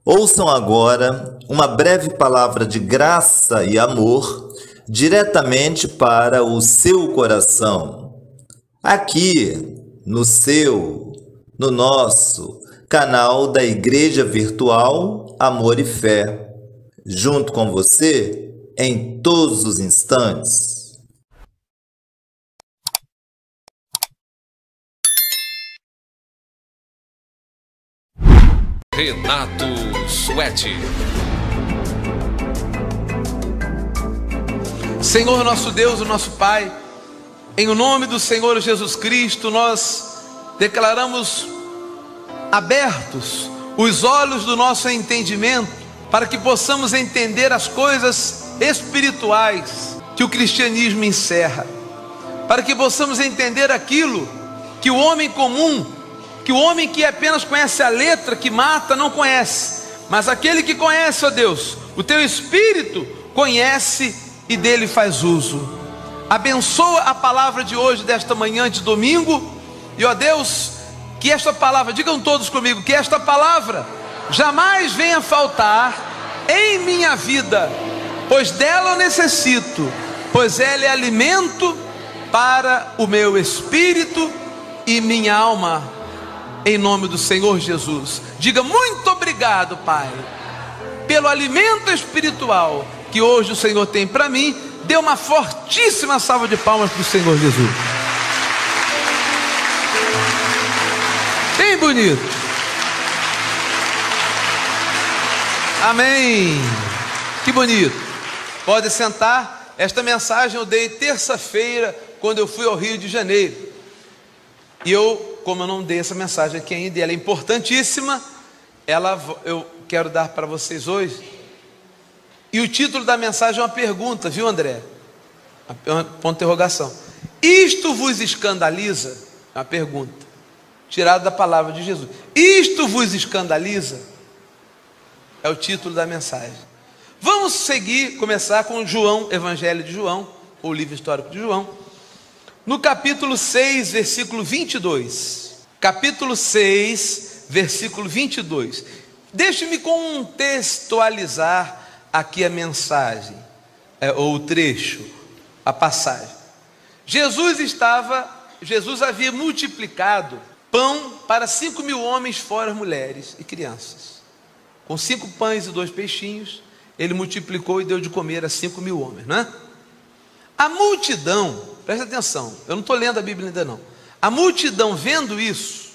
Ouçam agora uma breve palavra de graça e amor diretamente para o seu coração. Aqui, no nosso canal da Igreja Virtual Amor e Fé, junto com você em todos os instantes. Renato Suete. Senhor nosso Deus, o nosso Pai, em o nome do Senhor Jesus Cristo, nós declaramos abertos os olhos do nosso entendimento, para que possamos entender as coisas espirituais que o cristianismo encerra, para que possamos entender aquilo que o homem comum, que o homem que apenas conhece a letra que mata não conhece, mas aquele que conhece, ó Deus, o teu Espírito conhece e dele faz uso. Abençoa a palavra de hoje, desta manhã de domingo, e ó Deus, que esta palavra, digam todos comigo, que esta palavra jamais venha faltar em minha vida, pois dela eu necessito, pois ela é alimento para o meu espírito e minha alma. Em nome do Senhor Jesus, diga muito obrigado, Pai, pelo alimento espiritual que hoje o Senhor tem para mim. Dê uma fortíssima salva de palmas para o Senhor Jesus. Bem bonito. Amém. Que bonito. Pode sentar. Esta mensagem eu dei terça-feira, quando eu fui ao Rio de Janeiro. E como eu não dei essa mensagem aqui ainda, e ela é importantíssima, eu quero dar para vocês hoje. E o título da mensagem é uma pergunta, viu, André? Ponto de interrogação. Isto vos escandaliza? É uma pergunta, tirada da palavra de Jesus. Isto vos escandaliza? É o título da mensagem. Vamos começar com João, Evangelho de João, ou livro histórico de João, no capítulo 6, versículo 22. Capítulo 6, versículo 22. Deixe-me contextualizar aqui a mensagem, ou o trecho, a passagem. Jesus havia multiplicado pão para 5.000 homens, fora mulheres e crianças. Com 5 pães e 2 peixinhos, ele multiplicou e deu de comer a 5.000 homens, não é? A multidão, presta atenção, eu não estou lendo a Bíblia ainda não. A multidão, vendo isso,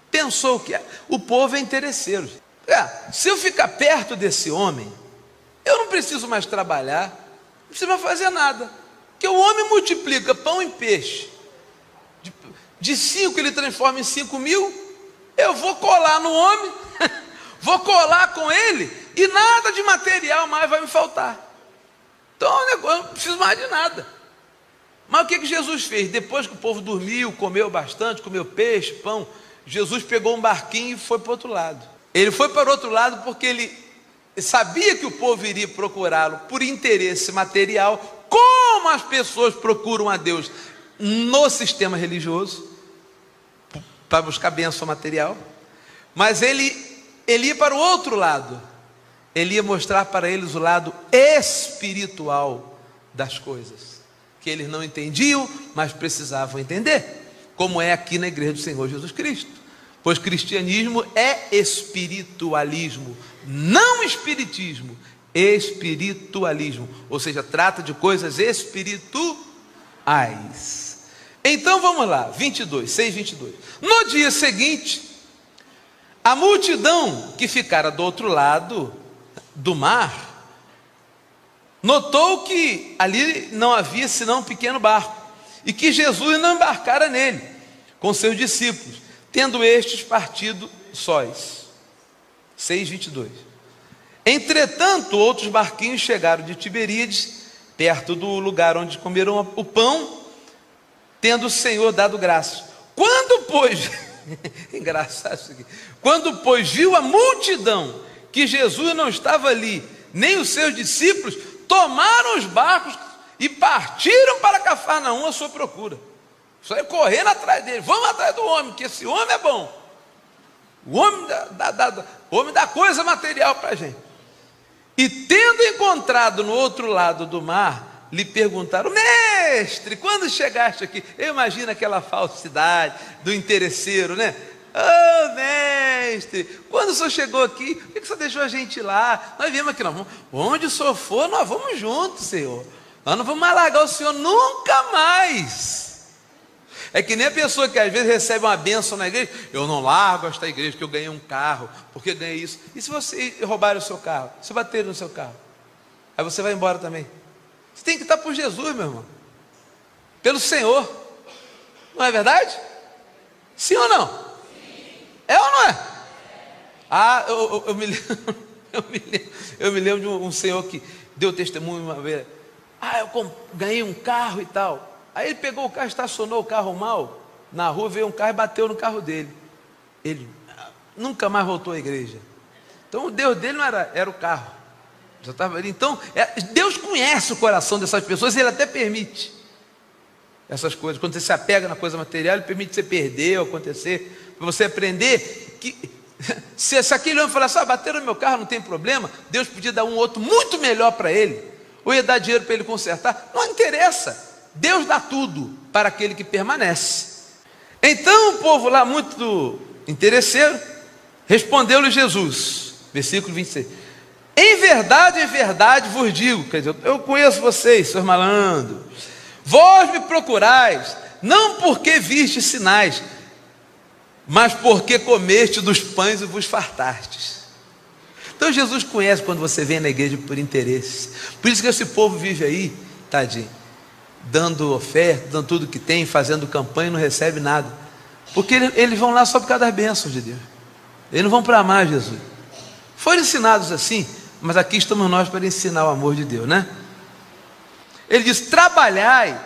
pensou que o povo é interesseiro. Se eu ficar perto desse homem, eu não preciso mais trabalhar, não preciso mais fazer nada, porque o homem multiplica pão e peixe, de 5 ele transforma em 5.000, eu vou colar no homem, vou colar com ele, e nada de material mais vai me faltar. Então eu não preciso mais de nada. Mas o que Jesus fez? Depois que o povo dormiu, comeu bastante, comeu peixe, pão, Jesus pegou um barquinho e foi para o outro lado. Ele foi para o outro lado porque ele sabia que o povo iria procurá-lo por interesse material, como as pessoas procuram a Deus no sistema religioso, para buscar bênção material. Mas ele ia para o outro lado. Ele ia mostrar para eles o lado espiritual das coisas, que eles não entendiam, mas precisavam entender, como é aqui na igreja do Senhor Jesus Cristo. Pois cristianismo é espiritualismo, não espiritismo, espiritualismo, ou seja, trata de coisas espirituais. Então vamos lá, 6:22. No dia seguinte, a multidão que ficara do outro lado do mar notou que ali não havia senão um pequeno barco, e que Jesus não embarcara nele com seus discípulos, tendo estes partido sós. 6:22. Entretanto, outros barquinhos chegaram de Tiberíades, perto do lugar onde comeram o pão, tendo o Senhor dado graças. Quando, pois, engraçado isso aqui, quando, pois, viu a multidão que Jesus não estava ali, nem os seus discípulos, tomaram os barcos e partiram para Cafarnaum à sua procura. Só correndo atrás dele. Vamos atrás do homem, que esse homem é bom. O homem o homem dá coisa material para a gente. E tendo encontrado no outro lado do mar, lhe perguntaram: mestre, quando chegaste aqui? Eu imagino aquela falsidade do interesseiro, né? Ô mestre, quando o senhor chegou aqui, por que o senhor deixou a gente lá? Nós viemos aqui, não. Onde o senhor for, nós vamos juntos, Senhor. Nós não vamos mais largar o senhor nunca mais. É que nem a pessoa que às vezes recebe uma bênção na igreja: eu não largo esta igreja porque eu ganhei um carro, porque ganhei isso. E se você roubar o seu carro? Se bater no seu carro? Aí você vai embora também. Você tem que estar por Jesus, meu irmão, pelo Senhor. Não é verdade? Sim ou não? Sim. É ou não é? Ah, eu me lembro de um senhor que deu testemunho uma vez. Eu ganhei um carro e tal. Aí ele pegou o carro, estacionou o carro mal na rua, veio um carro e bateu no carro dele. Ele nunca mais voltou à igreja. Então o Deus dele não era o carro. Já estava ali. Então Deus conhece o coração dessas pessoas e Ele até permite essas coisas. Quando você se apega na coisa material, Ele permite você perder ou acontecer, para você aprender que se aquele homem falasse: bateram no meu carro, não tem problema, Deus podia dar um outro muito melhor para ele, ou ia dar dinheiro para ele consertar. Não interessa. Deus dá tudo para aquele que permanece. Então o povo lá, muito interesseiro, respondeu-lhe Jesus, versículo 26: em verdade vos digo, quer dizer, eu conheço vocês, seus malandros, vós me procurais, não porque viste sinais, mas porque comeste dos pães e vos fartastes. Então Jesus conhece quando você vem na igreja por interesse. Por isso que esse povo vive aí, tadinho, dando oferta, dando tudo que tem, fazendo campanha e não recebe nada, porque eles vão lá só por causa das bênçãos de Deus. Eles não vão para amar Jesus. Foram ensinados assim, mas aqui estamos nós para ensinar o amor de Deus, né? Ele diz: trabalhai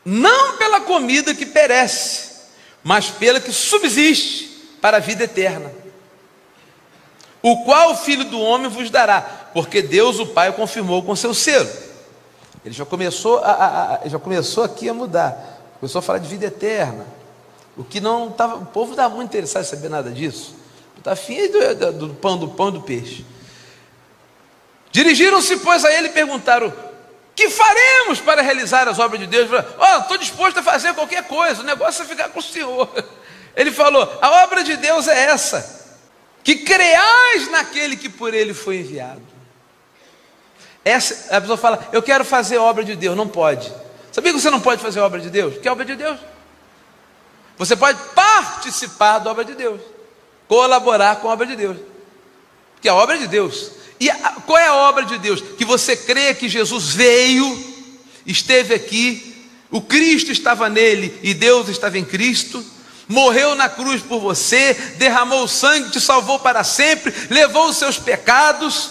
não pela comida que perece, mas pela que subsiste para a vida eterna, o qual o Filho do Homem vos dará, porque Deus o Pai o confirmou com seu selo. Ele já começou aqui a mudar, começou a falar de vida eterna, o que não estava, o povo não estava muito interessado em saber nada disso, está afim do pão e do peixe. Dirigiram-se, pois, a ele e perguntaram: que faremos para realizar as obras de Deus? Estou disposto a fazer qualquer coisa, o negócio é ficar com o Senhor. Ele falou: a obra de Deus é essa, que creais naquele que por ele foi enviado. A pessoa fala: eu quero fazer a obra de Deus. Não pode. Sabia que você não pode fazer a obra de Deus? Que é a obra de Deus? Você pode participar da obra de Deus, colaborar com a obra de Deus, que é a obra de Deus. E qual é a obra de Deus? Que você crê que Jesus veio, esteve aqui, o Cristo estava nele e Deus estava em Cristo, morreu na cruz por você, derramou o sangue, te salvou para sempre, levou os seus pecados,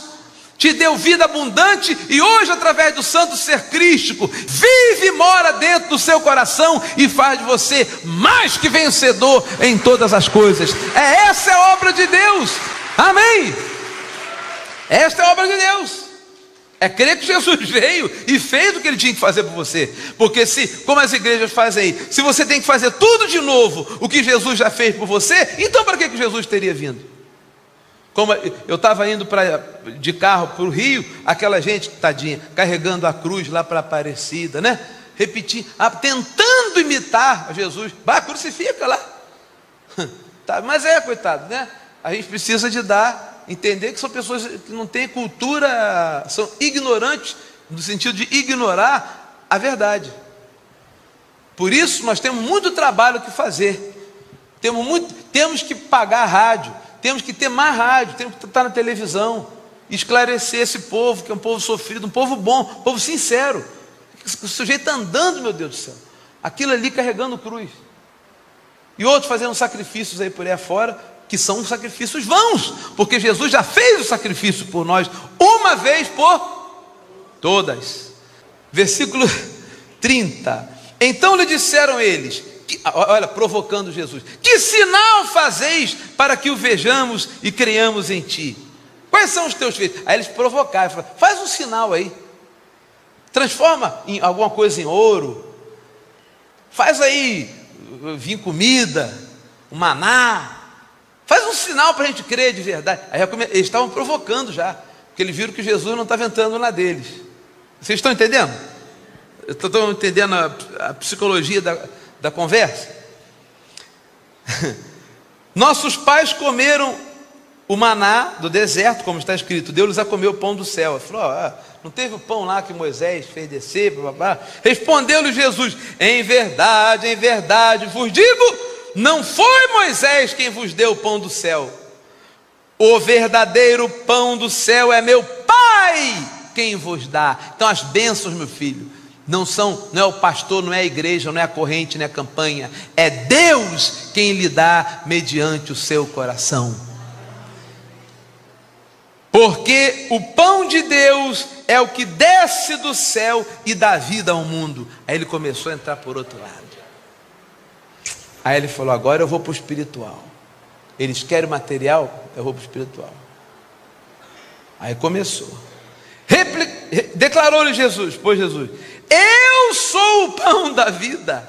te deu vida abundante, e hoje, através do santo ser crístico, vive e mora dentro do seu coração e faz de você mais que vencedor em todas as coisas. Essa é a obra de Deus. Amém? Esta é a obra de Deus. É crer que Jesus veio e fez o que ele tinha que fazer por você. Porque como as igrejas fazem aí, se você tem que fazer tudo de novo o que Jesus já fez por você, então para que Jesus teria vindo? Como eu estava indo de carro para o Rio, aquela gente, tadinha, carregando a cruz lá para Aparecida, né? Repetindo, tentando imitar Jesus. Crucifica lá. Tá, mas coitado, né? A gente precisa entender que são pessoas que não têm cultura, são ignorantes, no sentido de ignorar a verdade. Por isso nós temos muito trabalho que fazer. Temos que pagar a rádio, temos que ter mais rádio, temos que estar na televisão, esclarecer esse povo, que é um povo sofrido, um povo bom, um povo sincero. O sujeito andando, meu Deus do céu, aquilo ali carregando cruz, e outros fazendo sacrifícios aí por aí afora, que são sacrifícios vãos, porque Jesus já fez o sacrifício por nós, uma vez por todas. Versículo 30. Então lhe disseram eles, olha, provocando Jesus: que sinal fazeis para que o vejamos e creiamos em ti? Quais são os teus feitos? Aí eles provocaram, falaram: faz um sinal aí, transforma alguma coisa em ouro, faz aí vir comida, um maná, Faz um sinal para a gente crer de verdade. Aí eles estavam provocando já, porque eles viram que Jesus não estava entrando na deles. Vocês estão entendendo? Estão entendendo a psicologia da conversa? Nossos pais comeram o maná do deserto, como está escrito, Deus a comeu o pão do céu. Ele falou, não teve o pão lá que Moisés fez descer, blá, blá, blá. Respondeu-lhe Jesus, em verdade vos digo, não foi Moisés quem vos deu o pão do céu. O verdadeiro pão do céu é meu Pai quem vos dá. Então as bênçãos, meu filho, não é o pastor, não é a igreja, não é a corrente, não é a campanha. É Deus quem lhe dá mediante o seu coração. Porque o pão de Deus é o que desce do céu e dá vida ao mundo. Aí ele começou a entrar por outro lado. Aí ele falou, agora eu vou para o espiritual. Eles querem material, eu vou para o espiritual. Aí começou. Declarou-lhe Jesus, eu sou o pão da vida.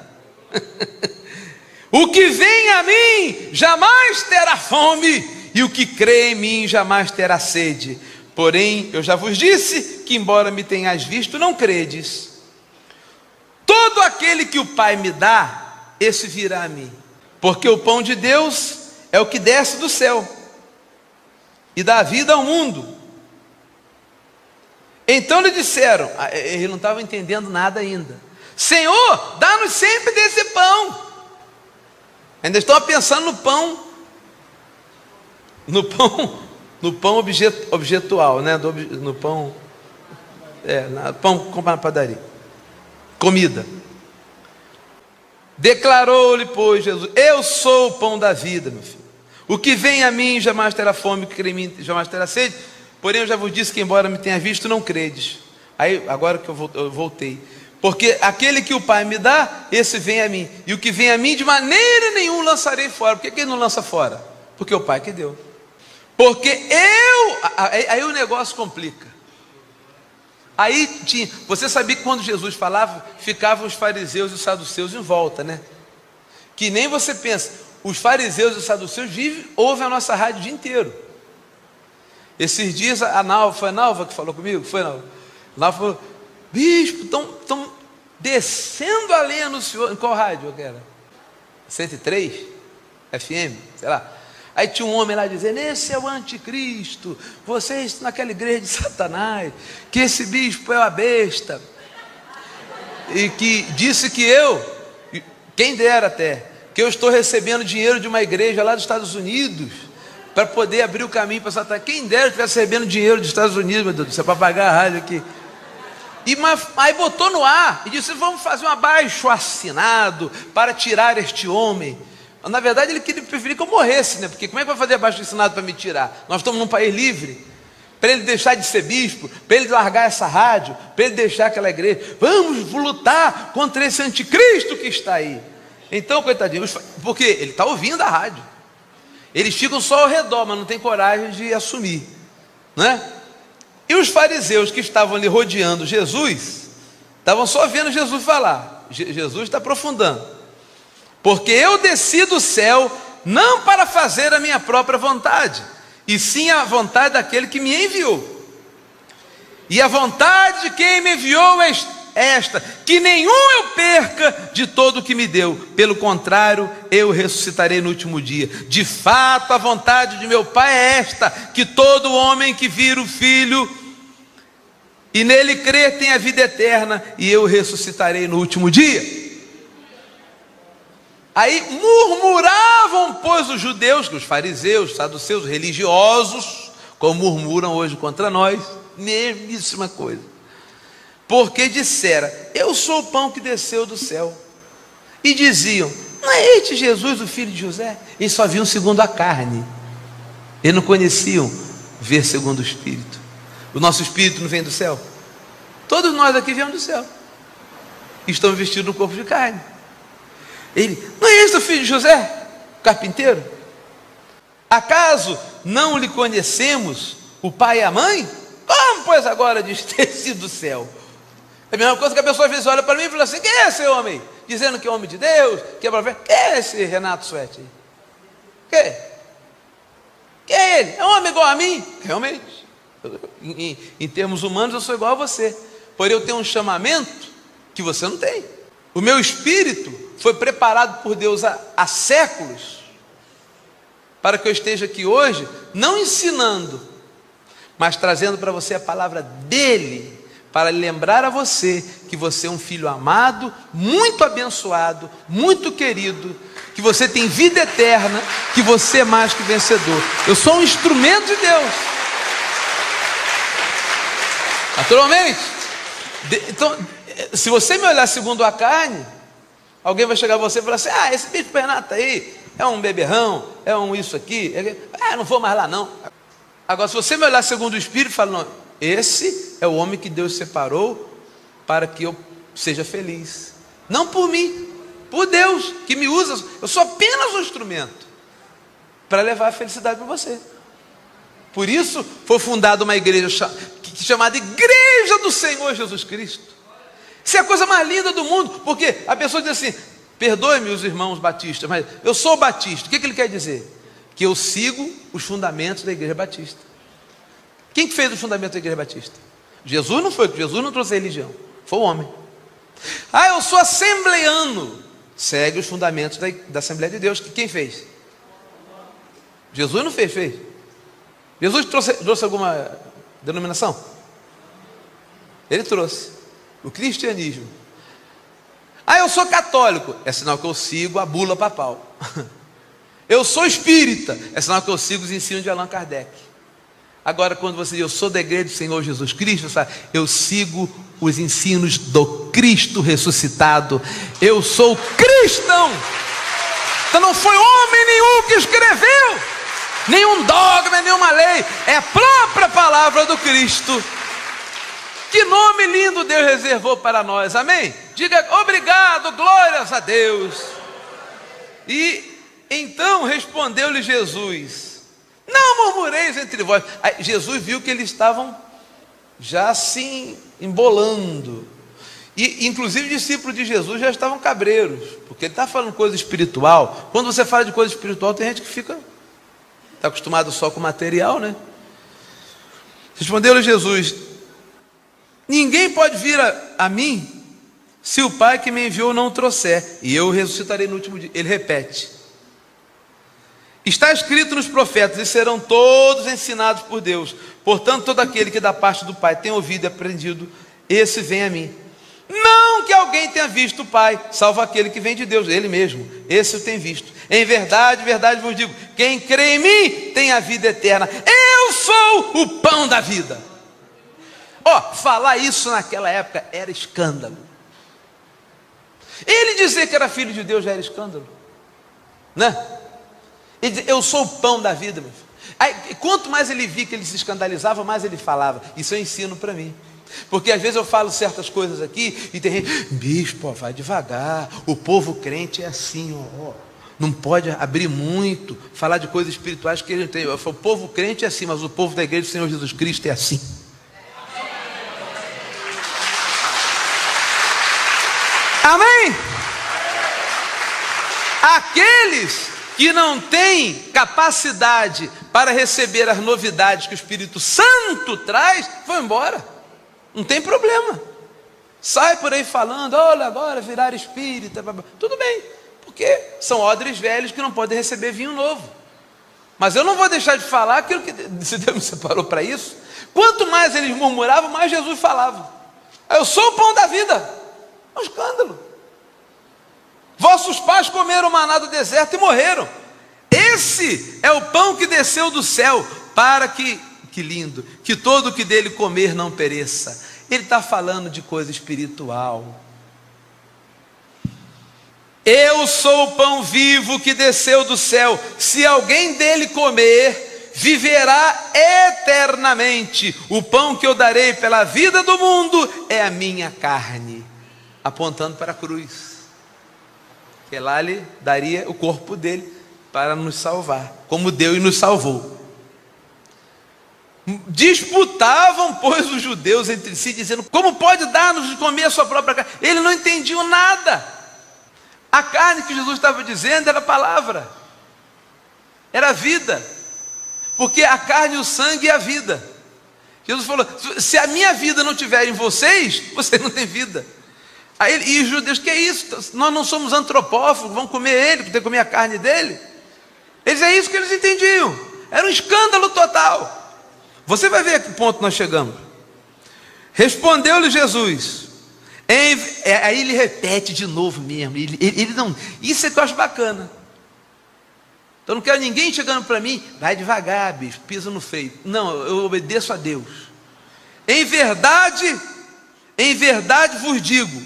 O que vem a mim jamais terá fome, e o que crê em mim jamais terá sede. Porém, eu já vos disse que, embora me tenhais visto, não credes. Todo aquele que o Pai me dá, esse virá a mim. Porque o pão de Deus é o que desce do céu e dá vida ao mundo. Então lhe disseram, eles não estavam entendendo nada ainda, Senhor, dá-nos sempre desse pão. Ainda estão pensando no pão objetual, né? No pão, pão comprar na padaria, comida. Declarou-lhe, pois, Jesus, eu sou o pão da vida, meu filho. O que vem a mim jamais terá fome, o que crê em mim jamais terá sede. Porém, eu já vos disse que, embora me tenha visto, não credes. Aí, agora que eu voltei. Porque aquele que o Pai me dá, esse vem a mim. E o que vem a mim, de maneira nenhuma lançarei fora. Por que ele não lança fora? Porque o Pai que deu. Porque aí o negócio complica. Aí você sabia que quando Jesus falava, ficavam os fariseus e os saduceus em volta, né? Que nem você pensa, os fariseus e os saduceus ouvem a nossa rádio o dia inteiro. Esses dias foi a Nalva que falou comigo? Foi a Nalva. A Nalva falou, bispo, estão descendo a lenha no senhor. Em qual rádio que era? 103? FM? Sei lá. Aí tinha um homem lá dizendo, esse é o anticristo, vocês naquela igreja de Satanás, que esse bispo é uma besta, e que disse que quem dera até, que eu estou recebendo dinheiro de uma igreja lá dos Estados Unidos, para poder abrir o caminho para Satanás. Quem dera estivesse recebendo dinheiro dos Estados Unidos, meu Deus do céu, para pagar a rádio aqui. Aí botou no ar, e disse, vamos fazer um abaixo-assinado para tirar este homem. Na verdade, ele preferia que eu morresse, né? Porque como é que vai fazer abaixo-assinado para me tirar? Nós estamos num país livre. Para ele deixar de ser bispo, para ele largar essa rádio, para ele deixar aquela igreja. Vamos lutar contra esse anticristo que está aí. Então, coitadinho, porque ele está ouvindo a rádio. Eles ficam só ao redor, mas não tem coragem de assumir, né? E os fariseus que estavam ali rodeando Jesus, estavam só vendo Jesus falar. Jesus está aprofundando. Porque eu desci do céu não para fazer a minha própria vontade, e sim a vontade daquele que me enviou. E a vontade de quem me enviou é esta, que nenhum eu perca de todo o que me deu. Pelo contrário, eu ressuscitarei no último dia. De fato, a vontade de meu Pai é esta, que todo homem que vira o Filho e nele crer tenha vida eterna, e eu ressuscitarei no último dia. Aí murmuravam, pois, os judeus, os fariseus, os saduceus, os religiosos, como murmuram hoje contra nós, mesmíssima coisa. Porque dissera, eu sou o pão que desceu do céu. E diziam, não é este Jesus, o filho de José? Eles só viam segundo a carne. Eles não conheciam ver segundo o Espírito. O nosso Espírito não vem do céu? Todos nós aqui viemos do céu. Estamos vestidos no corpo de carne. Ele, não é esse o filho de José, carpinteiro? Acaso não lhe conhecemos o pai e a mãe? Como, pois, agora diz ter sido do céu? É a mesma coisa que a pessoa às vezes olha para mim e fala assim, quem é esse homem? Dizendo que é homem de Deus, que é profeta. Quem é esse Renato Suete? Quem? Quem é ele? É um homem igual a mim? Realmente. Em termos humanos, eu sou igual a você. Porém, eu tenho um chamamento que você não tem. O meu espírito foi preparado por Deus há séculos para que eu esteja aqui hoje, não ensinando, mas trazendo para você a palavra dele, para lembrar a você que você é um filho amado, muito abençoado, muito querido, que você tem vida eterna, que você é mais que vencedor. Eu sou um instrumento de Deus. Naturalmente. Então, se você me olhar segundo a carne, alguém vai chegar a você e falar assim: ah, esse bispo Renato aí é um beberrão, é um isso aqui, não vou mais lá não. Agora, se você me olhar segundo o Espírito, fala: não, esse é o homem que Deus separou para que eu seja feliz. Não por mim, por Deus que me usa. Eu sou apenas um instrumento para levar a felicidade para você. Por isso foi fundada uma igreja chamada Igreja do Senhor Jesus Cristo. Isso é a coisa mais linda do mundo, porque a pessoa diz assim: perdoe-me os irmãos batistas, mas eu sou batista. O que ele quer dizer? Que eu sigo os fundamentos da Igreja Batista. Quem fez os fundamentos da Igreja Batista? Jesus não foi, Jesus não trouxe religião, foi o homem. Ah, eu sou assembleiano. Segue os fundamentos da Assembleia de Deus. Quem fez? Jesus não fez. Jesus trouxe alguma denominação? Ele trouxe o cristianismo. Ah, eu sou católico. É sinal que eu sigo a bula papal. Eu sou espírita. É sinal que eu sigo os ensinos de Allan Kardec. Agora, quando você diz: eu sou da igreja do Senhor Jesus Cristo, sabe? Eu sigo os ensinos do Cristo ressuscitado. Eu sou cristão. Então não foi homem nenhum que escreveu, nenhum dogma, nenhuma lei. É a própria palavra do Cristo. Que nome lindo Deus reservou para nós, amém? Diga obrigado, glórias a Deus. E então respondeu-lhe Jesus: não murmureis entre vós. Aí, Jesus viu que eles estavam já se embolando. E inclusive discípulos de Jesus já estavam cabreiros, porque ele está falando coisa espiritual. Quando você fala de coisa espiritual, tem gente que está acostumado só com material, né? Respondeu-lhe Jesus: ninguém pode vir a mim se o Pai que me enviou não o trouxer, e eu o ressuscitarei no último dia. Ele repete: está escrito nos profetas, e serão todos ensinados por Deus. Portanto, todo aquele que da parte do Pai tem ouvido e aprendido, esse vem a mim. Não que alguém tenha visto o Pai, salvo aquele que vem de Deus, ele mesmo, esse o tem visto. Em verdade, verdade vos digo, quem crê em mim tem a vida eterna. Eu sou o pão da vida. Falar isso naquela época era escândalo. Ele dizer que era filho de Deus já era escândalo, né? Ele diz: eu sou o pão da vida, meu filho. Aí, quanto mais ele via que ele se escandalizava, mais ele falava. Isso eu ensino para mim. Porque às vezes eu falo certas coisas aqui e tem gente: bispo, vai devagar, o povo crente é assim, não pode abrir muito, falar de coisas espirituais que ele tem. Eu falo: o povo crente é assim, mas o povo da igreja do Senhor Jesus Cristo é assim. Amém? Aqueles que não têm capacidade para receber as novidades que o Espírito Santo traz, vão embora. Não tem problema. Sai por aí falando: olha, agora virar espírita. Tudo bem, porque são odres velhos que não podem receber vinho novo. Mas eu não vou deixar de falar aquilo que Deus me separou para isso. Quanto mais eles murmuravam, mais Jesus falava: eu sou o pão da vida. É um escândalo. Vossos pais comeram maná do deserto e morreram. Esse é o pão que desceu do céu, para que lindo, que todo o que dele comer não pereça. Ele está falando de coisa espiritual. Eu sou o pão vivo que desceu do céu. Se alguém dele comer, viverá eternamente. O pão que eu darei pela vida do mundo é a minha carne. Apontando para a cruz, que lá ele daria o corpo dele para nos salvar, como deu e nos salvou. Disputavam, pois, os judeus entre si, dizendo: como pode dar-nos de comer a sua própria carne? Eles não entendiam nada. A carne que Jesus estava dizendo era a palavra, era a vida. Porque a carne e o sangue é a vida. Jesus falou, se a minha vida não estiver em vocês, vocês não têm vida. Aí, e os judeus, que é isso? Nós não somos antropófagos, vamos comer ele, porque comer a carne dele. Eles, é isso que eles entendiam. Era um escândalo total. Você vai ver a que ponto nós chegamos. Respondeu-lhe Jesus. Aí ele repete de novo mesmo. Ele não. Isso é que eu acho bacana. Então não quero ninguém chegando para mim, vai devagar, bicho, pisa no freio. Não, eu obedeço a Deus. Em verdade vos digo,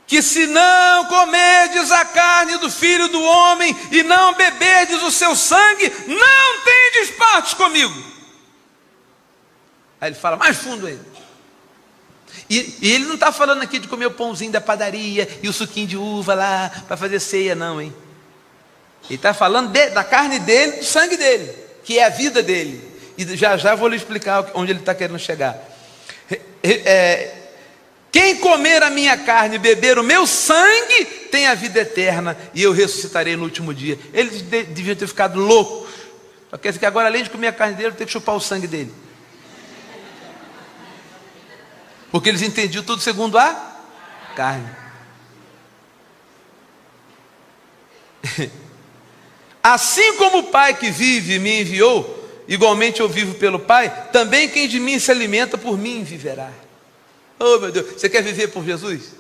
que se não comerdes a carne do Filho do Homem e não beberdes o seu sangue, não tendes partes comigo. Aí ele fala mais fundo ainda. E ele não está falando aqui de comer o pãozinho da padaria e o suquinho de uva lá para fazer ceia, não, hein? Ele está falando da carne dele, do sangue dele, que é a vida dele. E já já vou lhe explicar onde ele está querendo chegar. Quem comer a minha carne e beber o meu sangue, tem a vida eterna, e eu ressuscitarei no último dia. Eles deviam ter ficado loucos. Só quer dizer que agora, além de comer a carne dele, eu tenho que chupar o sangue dele. Porque eles entendiam tudo segundo a carne. Assim como o Pai que vive me enviou, igualmente eu vivo pelo Pai, também quem de mim se alimenta por mim viverá. Oh meu Deus, você quer viver por Jesus?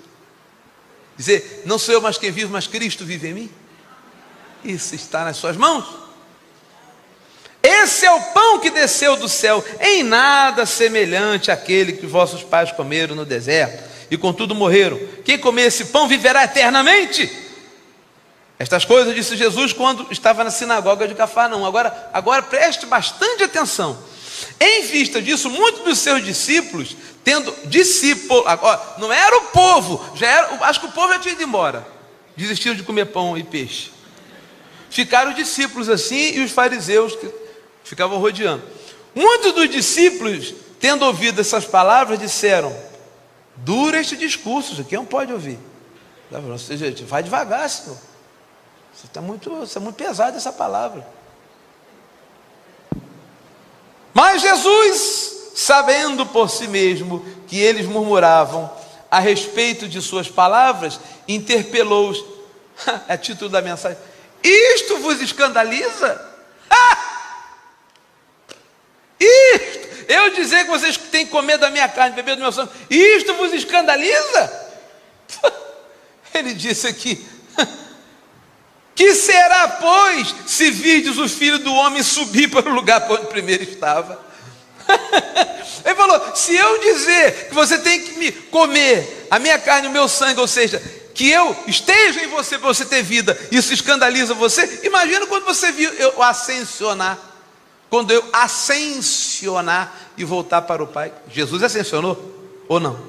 Dizer, não sou eu mais quem vive, mas Cristo vive em mim? Isso está nas suas mãos. Esse é o pão que desceu do céu, em nada semelhante àquele que vossos pais comeram no deserto, e contudo morreram. Quem comer esse pão viverá eternamente. Estas coisas disse Jesus quando estava na sinagoga de Cafarnaum. Agora preste bastante atenção. Em vista disso, muitos dos seus discípulos, tendo discípulos, agora, não era o povo, acho que o povo já tinha ido embora, desistiram de comer pão e peixe. Ficaram os discípulos assim e os fariseus que ficavam rodeando. Muitos dos discípulos, tendo ouvido essas palavras, disseram, dura este discurso, isso aqui não pode ouvir. Gente, vai devagar, Senhor. Isso é muito pesado essa palavra. Mas Jesus, sabendo por si mesmo que eles murmuravam a respeito de suas palavras, interpelou-os. É título da mensagem. Isto vos escandaliza? Isto, eu dizer que vocês têm que comer da minha carne, beber do meu sangue, isto vos escandaliza? Ele disse aqui, que será, pois, se virdes o Filho do Homem subir para o lugar onde primeiro estava? Ele falou, se eu dizer que você tem que me comer a minha carne e o meu sangue, ou seja, que eu esteja em você para você ter vida, isso escandaliza você? Imagina quando você viu eu ascensionar, quando eu ascensionar e voltar para o Pai. Jesus ascensionou ou não?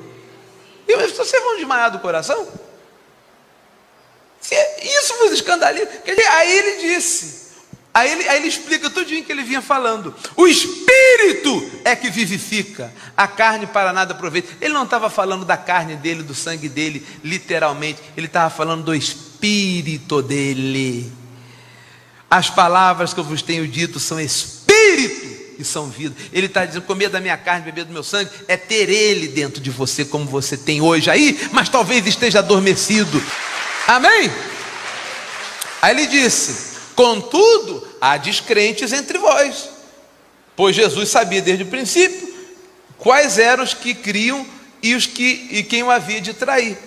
E vocês vão desmaiar do coração? Isso vos escandaliza. Aí ele disse, aí ele explica tudinho que ele vinha falando. O Espírito é que vivifica, a carne para nada aproveita. Ele não estava falando da carne dele, do sangue dele, literalmente. Ele estava falando do Espírito dele. As palavras que eu vos tenho dito são Espírito e são vida. Ele está dizendo, comer da minha carne, beber do meu sangue, é ter ele dentro de você, como você tem hoje aí, mas talvez esteja adormecido. Amém? Aí ele disse, contudo, há descrentes entre vós, pois Jesus sabia desde o princípio quais eram os que criam e quem o havia de trair.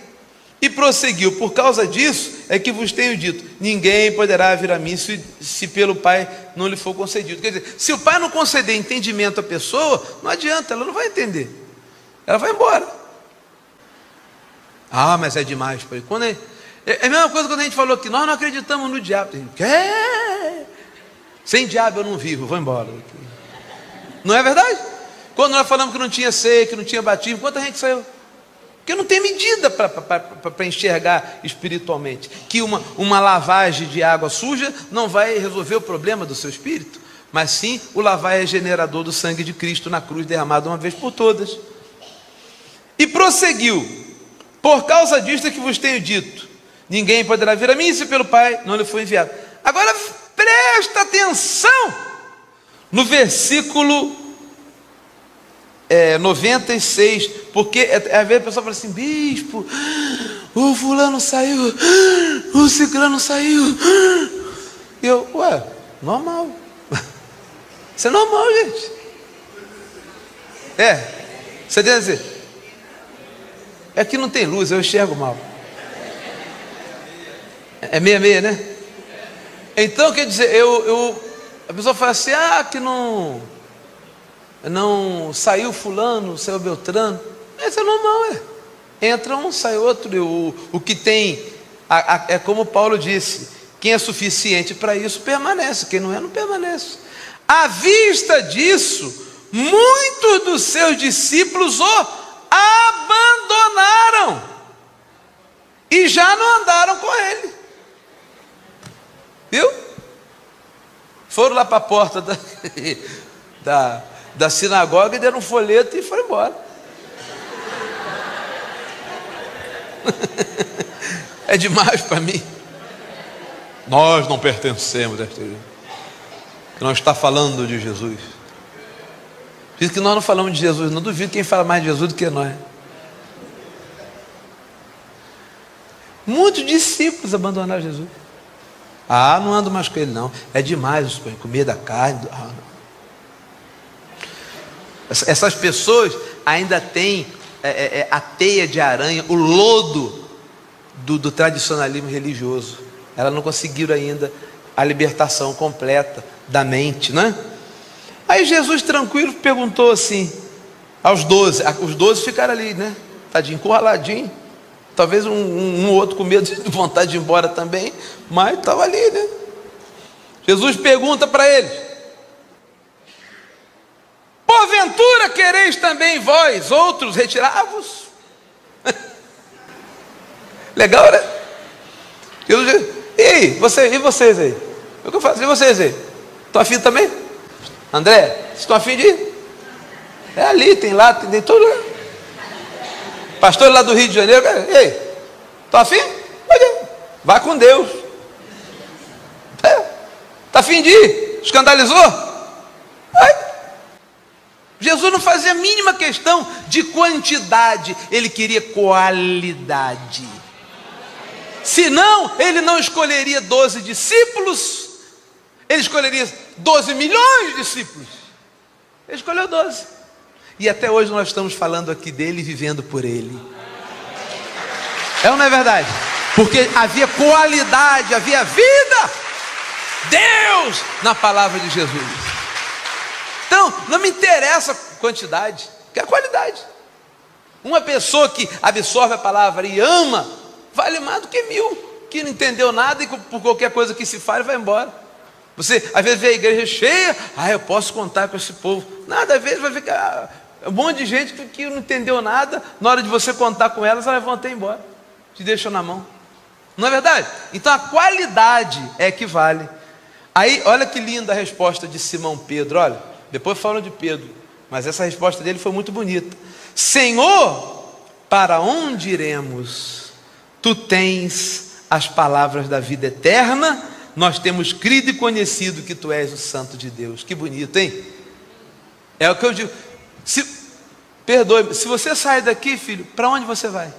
E prosseguiu, por causa disso é que vos tenho dito, ninguém poderá vir a mim se pelo Pai não lhe for concedido. Quer dizer, se o Pai não conceder entendimento à pessoa, não adianta, ela não vai entender, ela vai embora. Mas é demais, pai. É a mesma coisa quando a gente falou que nós não acreditamos no diabo. Sem diabo eu não vivo, vou embora. Não é verdade? Quando nós falamos que não tinha ceia, que não tinha batismo, quanta gente saiu? Porque não tem medida para enxergar espiritualmente. Que uma lavagem de água suja não vai resolver o problema do seu espírito, mas sim o lavar regenerador do sangue de Cristo na cruz derramado uma vez por todas. E prosseguiu, por causa disto é que vos tenho dito, ninguém poderá vir a mim se pelo Pai não lhe for enviado. Agora presta atenção no versículo 96, porque às vezes a pessoa fala assim: bispo, o fulano saiu, o ciclano saiu. E eu, normal. Isso é normal, gente. Você tem que dizer, é que não tem luz, eu enxergo mal. É meia, né? Então, quer dizer, a pessoa fala assim: que não saiu fulano, saiu Beltrano. Isso é normal, entra um, sai outro. E o que tem, é como Paulo disse: quem é suficiente para isso permanece, quem não permanece. À vista disso, muitos dos seus discípulos o abandonaram e já não andaram com ele. Viu? Foram lá para a porta da sinagoga e deram um folheto e foram embora. É demais para mim. Nós não pertencemos a esta igreja. Não está falando de Jesus. Diz que nós não falamos de Jesus. Não duvido quem fala mais de Jesus do que nós. Muitos discípulos abandonaram Jesus. Não ando mais com ele não. É demais comer da carne. Não. Essas pessoas ainda têm a teia de aranha, o lodo do tradicionalismo religioso. Elas não conseguiram ainda a libertação completa da mente, né? Aí Jesus tranquilo perguntou assim aos 12. Os 12 ficaram ali, né? Tadinho, encurraladinho. Talvez um outro com medo de vontade de ir embora também, mas estava ali, né? Jesus pergunta para eles: porventura quereis também vós outros retirar-vos? Legal, né? Jesus diz: e vocês aí? O que eu faço? E vocês aí? Estão afim também? André, vocês estão afim de ir? É ali, tem lá, tem tudo. Pastor lá do Rio de Janeiro: ei, estão afim? Vai com Deus. Está afim de ir? Escandalizou? Jesus não fazia a mínima questão de quantidade, ele queria qualidade. Senão, ele não escolheria 12 discípulos, ele escolheria 12 milhões de discípulos. Ele escolheu 12. E até hoje nós estamos falando aqui dele e vivendo por ele. É ou não é verdade? Porque havia qualidade, havia vida, Deus na palavra de Jesus. Então, não me interessa a quantidade, que é a qualidade. Uma pessoa que absorve a palavra e ama, vale mais do que 1000, que não entendeu nada e por qualquer coisa que se fale vai embora. Você às vezes vê a igreja cheia, eu posso contar com esse povo. Nada, às vezes vai ver que um monte de gente que não entendeu nada, na hora de você contar com elas vão até embora, te deixam na mão. Não é verdade? Então a qualidade é que vale. Aí, olha que linda a resposta de Simão Pedro. Olha, depois falam de Pedro, mas essa resposta dele foi muito bonita. Senhor, para onde iremos? Tu tens as palavras da vida eterna, nós temos crido e conhecido que tu és o Santo de Deus. Que bonito, hein? É o que eu digo. Perdoe-me, se você sair daqui, filho, para onde você vai?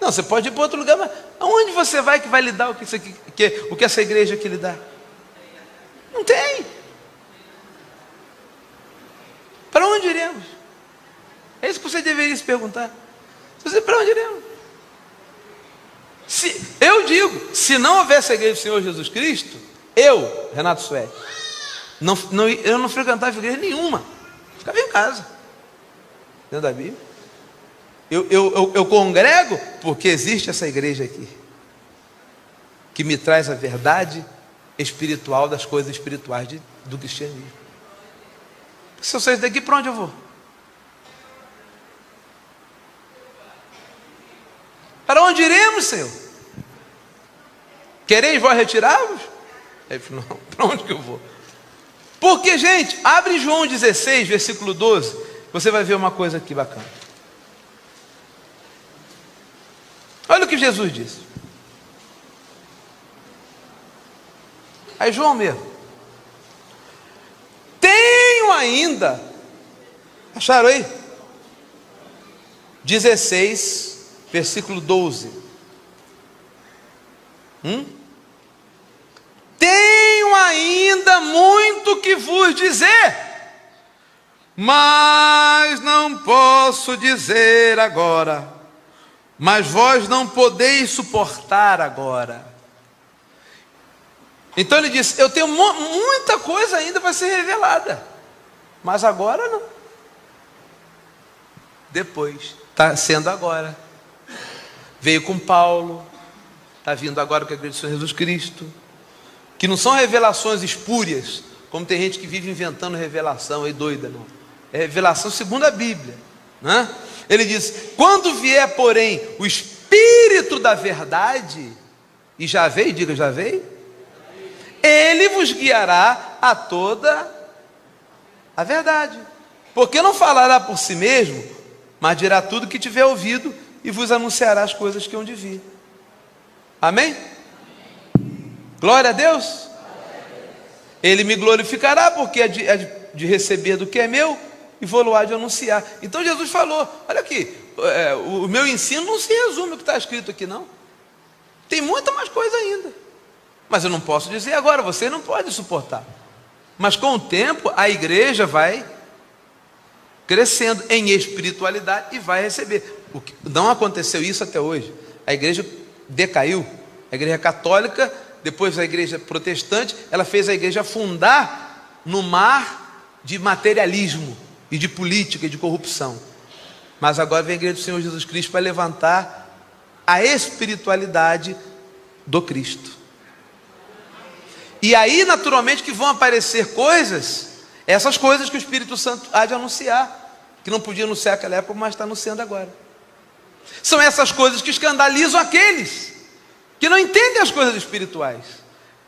Não, você pode ir para outro lugar, mas aonde você vai que vai lhe dar o que essa igreja aqui lhe dá? Não tem. Para onde iremos? É isso que você deveria se perguntar. Para onde iremos? Eu digo, se não houvesse a igreja do Senhor Jesus Cristo, eu, Renato Suede, eu não frequentava igreja nenhuma. Ficava em casa, dentro da Bíblia. Eu congrego porque existe essa igreja aqui, que me traz a verdade espiritual das coisas espirituais do cristianismo. Se eu sair daqui, para onde eu vou? Para onde iremos, Senhor? Quereis vós retirar-vos? Ele falou: não, para onde que eu vou? Porque, gente, abre João 16, versículo 12, você vai ver uma coisa aqui bacana. Olha o que Jesus disse. Aí João mesmo, ainda, acharam aí? 16, versículo 12. Tenho ainda muito que vos dizer, mas não posso dizer agora, mas vós não podeis suportar agora. Então ele disse, eu tenho muita coisa ainda para ser revelada, mas agora não. Depois, está sendo agora. Veio com Paulo, está vindo agora com a igreja do Senhor Jesus Cristo, que não são revelações espúrias, como tem gente que vive inventando revelação aí doida, não. É revelação segundo a Bíblia, né? Ele diz, quando vier, porém, o Espírito da verdade, e já veio, diga já veio, ele vos guiará a toda a verdade, porque não falará por si mesmo, mas dirá tudo que tiver ouvido e vos anunciará as coisas que hão de vir. Amém? Glória a Deus. Ele me glorificará, porque é de receber do que é meu e vou-lo-á de anunciar. Então Jesus falou, olha aqui, o meu ensino não se resume ao que está escrito aqui, não. Tem muita mais coisa ainda, mas eu não posso dizer agora, você não pode suportar. Mas com o tempo a igreja vai crescendo em espiritualidade e vai receber. Não aconteceu isso até hoje. A igreja decaiu, a igreja católica, depois a igreja protestante, ela fez a igreja afundar no mar de materialismo e de política e de corrupção. Mas agora vem a igreja do Senhor Jesus Cristo para levantar a espiritualidade do Cristo. E aí naturalmente que vão aparecer coisas, essas coisas que o Espírito Santo há de anunciar, que não podia anunciar naquela época, mas está anunciando agora. São essas coisas que escandalizam aqueles que não entendem as coisas espirituais.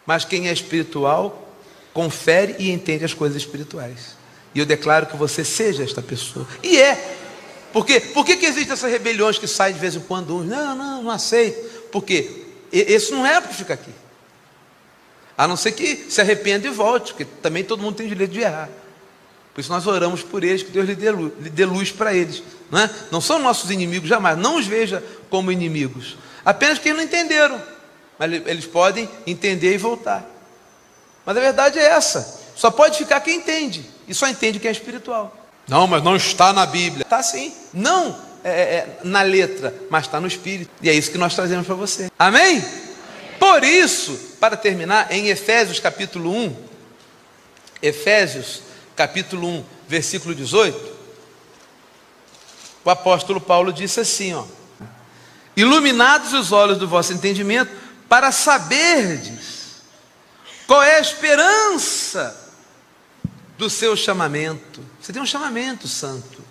Mas quem é espiritual, confere e entende as coisas espirituais. E eu declaro que você seja esta pessoa. E é. Por quê? Por que existem essas rebeliões que saem de vez em quando? Não aceito. Porque esse não é para ficar aqui. A não ser que se arrependa e volte, porque também todo mundo tem direito de errar. Por isso nós oramos por eles, que Deus lhe dê luz para eles. Não é? Não são nossos inimigos jamais, não os veja como inimigos. Apenas que não entenderam, mas eles podem entender e voltar. Mas a verdade é essa, só pode ficar quem entende, e só entende quem é espiritual. Não, mas não está na Bíblia. Está sim, não na letra, mas está no Espírito. E é isso que nós trazemos para você. Amém? Por isso, para terminar, em Efésios capítulo 1, Efésios capítulo 1, versículo 18, o apóstolo Paulo disse assim, ó: iluminados os olhos do vosso entendimento, para saberdes qual é a esperança do seu chamamento. Você tem um chamamento santo.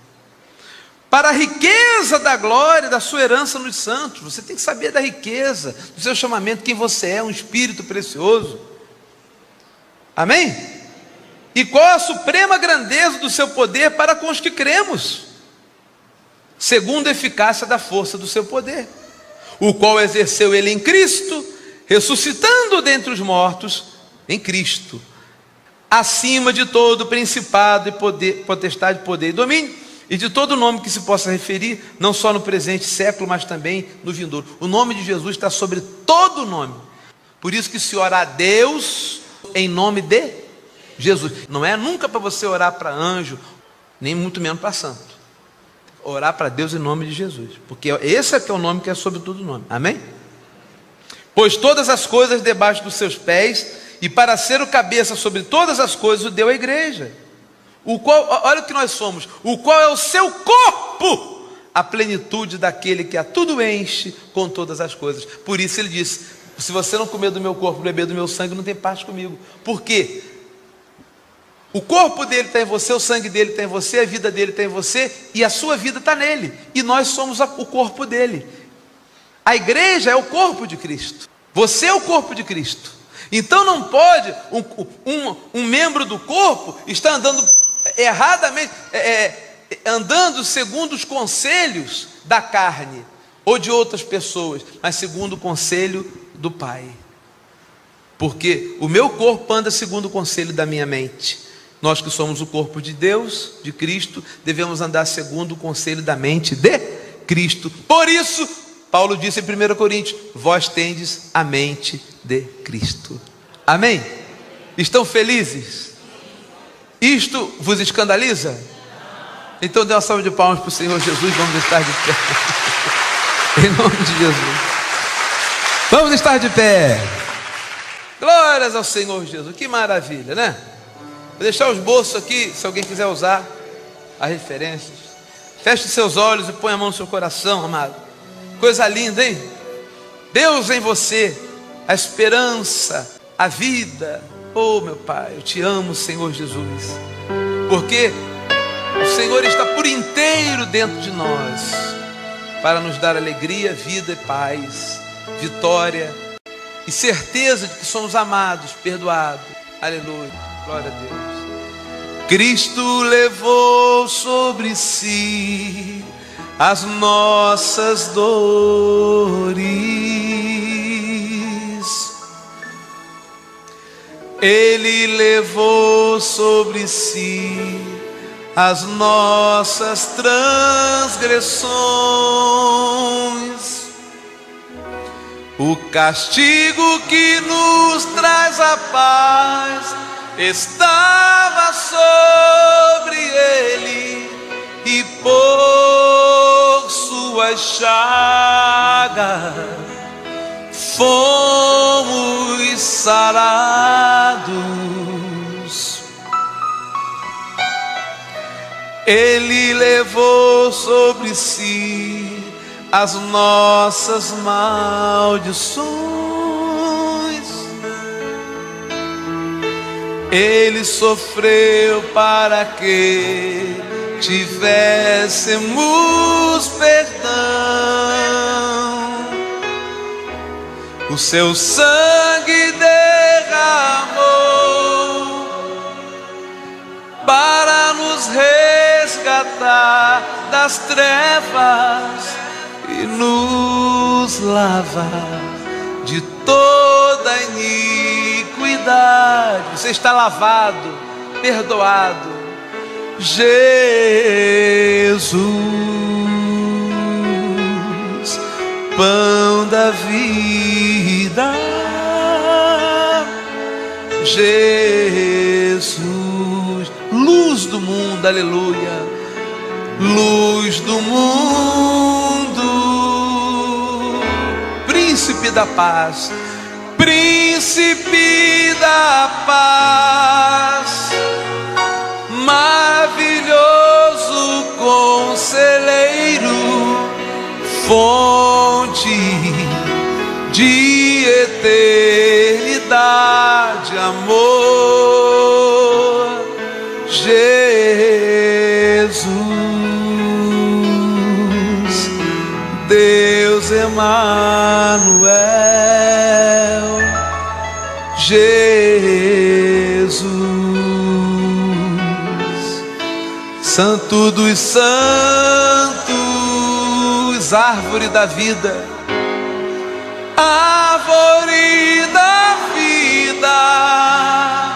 Para a riqueza da glória da sua herança nos santos. Você tem que saber da riqueza do seu chamamento, quem você é, um espírito precioso. Amém? E qual a suprema grandeza do seu poder para com os que cremos, segundo a eficácia da força do seu poder, o qual exerceu ele em Cristo, ressuscitando dentre os mortos em Cristo, acima de todo principado e poder, potestade, poder e domínio, e de todo nome que se possa referir, não só no presente século, mas também no vindouro. O nome de Jesus está sobre todo nome. Por isso que se ora a Deus em nome de Jesus. Não é nunca para você orar para anjo, nem muito menos para santo. Orar para Deus em nome de Jesus, porque esse é que é o nome que é sobre todo nome. Amém? Pois todas as coisas debaixo dos seus pés, e para ser o cabeça sobre todas as coisas, o deu à igreja, o qual, olha o que nós somos, o qual é o seu corpo, a plenitude daquele que a tudo enche com todas as coisas. Por isso ele disse: se você não comer do meu corpo, beber do meu sangue, não tem parte comigo. Por quê? O corpo dele está em você, o sangue dele está em você, a vida dele está em você, e a sua vida está nele, e nós somos o corpo dele. A igreja é o corpo de Cristo, você é o corpo de Cristo. Então não pode um membro do corpo estar andando erradamente, andando segundo os conselhos da carne, ou de outras pessoas, mas segundo o conselho do Pai. Porque o meu corpo anda segundo o conselho da minha mente, Nós que somos o corpo de Deus, de Cristo, devemos andar segundo o conselho da mente de Cristo. Por isso, Paulo disse em 1 Coríntios: vós tendes a mente de Cristo. Amém? Estão felizes? Isto vos escandaliza? Então dê uma salva de palmas para o Senhor Jesus. Vamos estar de pé. Em nome de Jesus. Vamos estar de pé. Glórias ao Senhor Jesus. Que maravilha, né? Vou deixar os bolsos aqui, se alguém quiser usar as referências. Feche seus olhos e põe a mão no seu coração, amado. Coisa linda, hein? Deus em você, a esperança, a vida. Oh, meu Pai, eu te amo, Senhor Jesus, porque o Senhor está por inteiro dentro de nós, para nos dar alegria, vida e paz, vitória e certeza de que somos amados, perdoados. Aleluia, glória a Deus. Cristo levou sobre si as nossas dores. Ele levou sobre si as nossas transgressões. O castigo que nos traz a paz estava sobre ele, e por suas chagas fomos sarados. Ele levou sobre si as nossas maldições. Ele sofreu para que tivéssemos perdão. O seu sangue derramou para nos resgatar das trevas e nos lavar de toda iniquidade. Você está lavado, perdoado. Jesus, pão da vida. Jesus, luz do mundo, aleluia. Luz do mundo, príncipe da paz, príncipe da paz, maravilhoso conselheiro, fonte de eternidade, amor, Jesus, Deus Emanuel, Jesus, Santo dos Santos, árvore da vida, árvore da vida,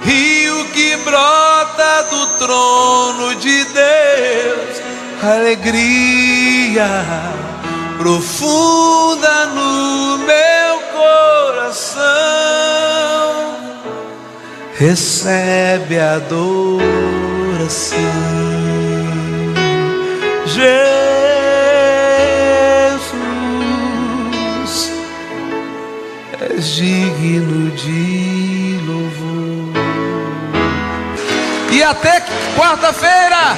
rio que brota do trono de Deus, alegria profunda no meu coração, recebe a adoração. Jesus, és digno de louvor. E até quarta-feira.